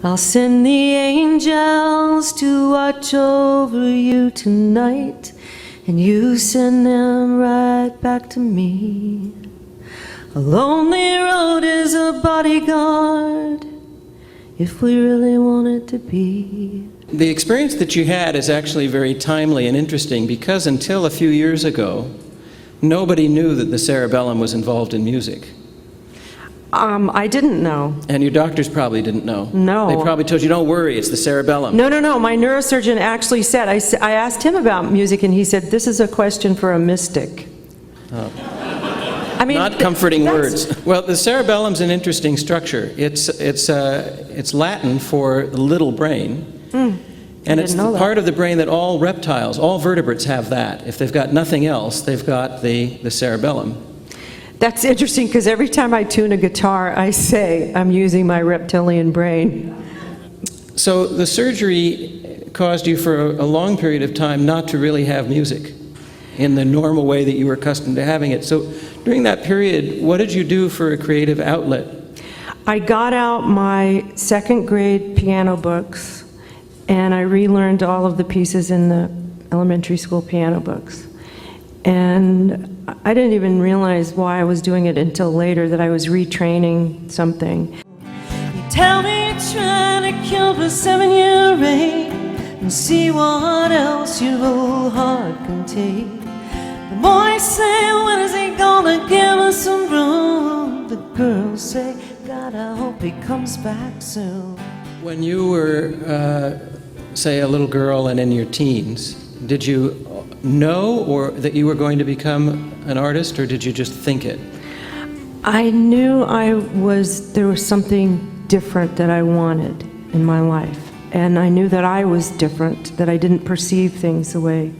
I'll send the angels to watch over you tonight, and you send them right back to me. A lonely road is a bodyguard, if we really want it to be. The experience that you had is actually very timely and interesting, because until a few years ago, nobody knew that the cerebellum was involved in music. I didn't know. And your doctors probably didn't know. No. They probably told you, don't worry, it's the cerebellum. No. My neurosurgeon actually said, I asked him about music, and he said, this is a question for a mystic. Oh. I mean, not comforting words. Well, the cerebellum's an interesting structure. It's Latin for little brain. And it's the part of the brain that all reptiles, all vertebrates have that. If they've got nothing else, they've got the cerebellum. That's interesting, because every time I tune a guitar, I say I'm using my reptilian brain. So the surgery caused you for a long period of time not to really have music in the normal way that you were accustomed to having it. So during that period, what did you do for a creative outlet? I got out my second grade piano books, and I relearned all of the pieces in the elementary school piano books. And I didn't even realize why I was doing it until later, that I was retraining something. You tell me you're trying to kill the 7-year reign and see what else your old heart can take. The boys say, when is he gonna give us some room? The girls say, God, I hope he comes back soon. When you were, say, a little girl and in your teens, did you know or that you were going to become an artist, or did you just think it? I knew there was something different that I wanted in my life. And I knew that I was different, that I didn't perceive things the way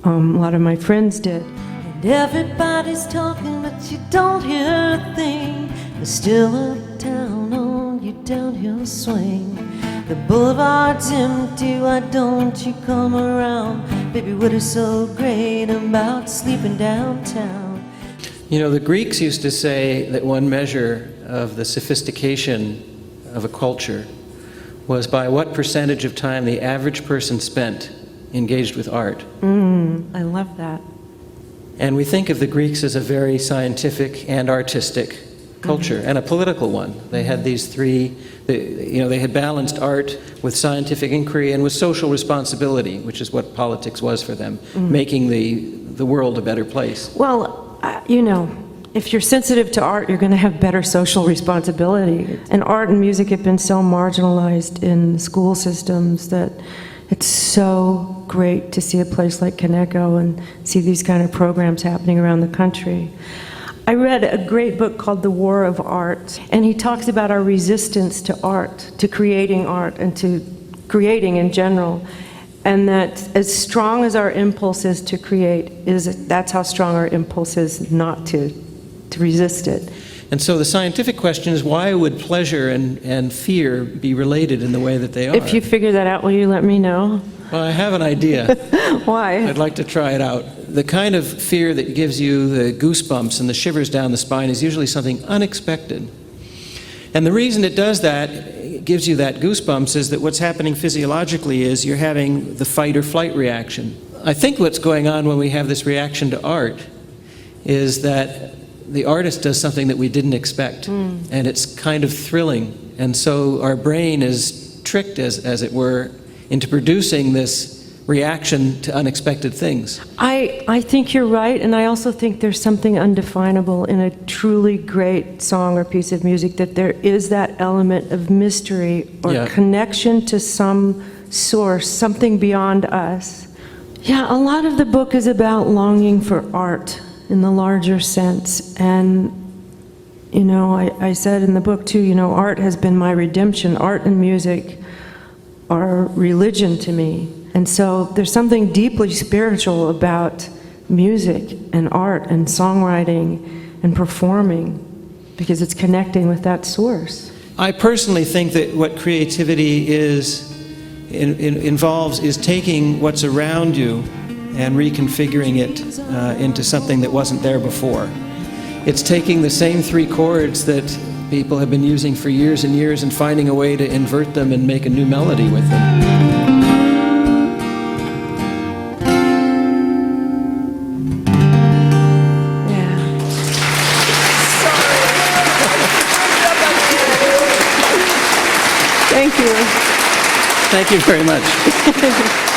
a lot of my friends did. And everybody's talking, but you don't hear a thing. There's still a town on your downhill swing. The boulevard's empty, why don't you come around? Baby, what is so great about sleeping downtown? You know, the Greeks used to say that one measure of the sophistication of a culture was by what percentage of time the average person spent engaged with art. I love that. And we think of the Greeks as a very scientific and artistic culture, and a political one. They had these three, they had balanced art with scientific inquiry and with social responsibility, which is what politics was for them, making the world a better place. Well, if you're sensitive to art, you're going to have better social responsibility. And art and music have been so marginalized in school systems that it's so great to see a place like KANEKO and see these kind of programs happening around the country. I read a great book called The War of Art, and he talks about our resistance to art, to creating art, and to creating in general. And that as strong as our impulse is to create, that's how strong our impulse is not to resist it. And so the scientific question is, why would pleasure and fear be related in the way that they are? If you figure that out, will you let me know? Well, I have an idea. Why? I'd like to try it out. The kind of fear that gives you the goosebumps and the shivers down the spine is usually something unexpected. And the reason it does that, it gives you that goosebumps, is that what's happening physiologically is you're having the fight or flight reaction. I think what's going on when we have this reaction to art is that the artist does something that we didn't expect, and it's kind of thrilling. And so our brain is tricked, as it were, into producing this reaction to unexpected things. I think you're right, and I also think there's something undefinable in a truly great song or piece of music, that there is that element of mystery or connection to some source, something beyond us. Yeah, a lot of the book is about longing for art in the larger sense. And, I said in the book too, art has been my redemption. Art and music are religion to me. And so there's something deeply spiritual about music and art and songwriting and performing, because it's connecting with that source. I personally think that what creativity involves is taking what's around you and reconfiguring it into something that wasn't there before. It's taking the same 3 chords that people have been using for years and years and finding a way to invert them and make a new melody with them. Thank you. Thank you very much.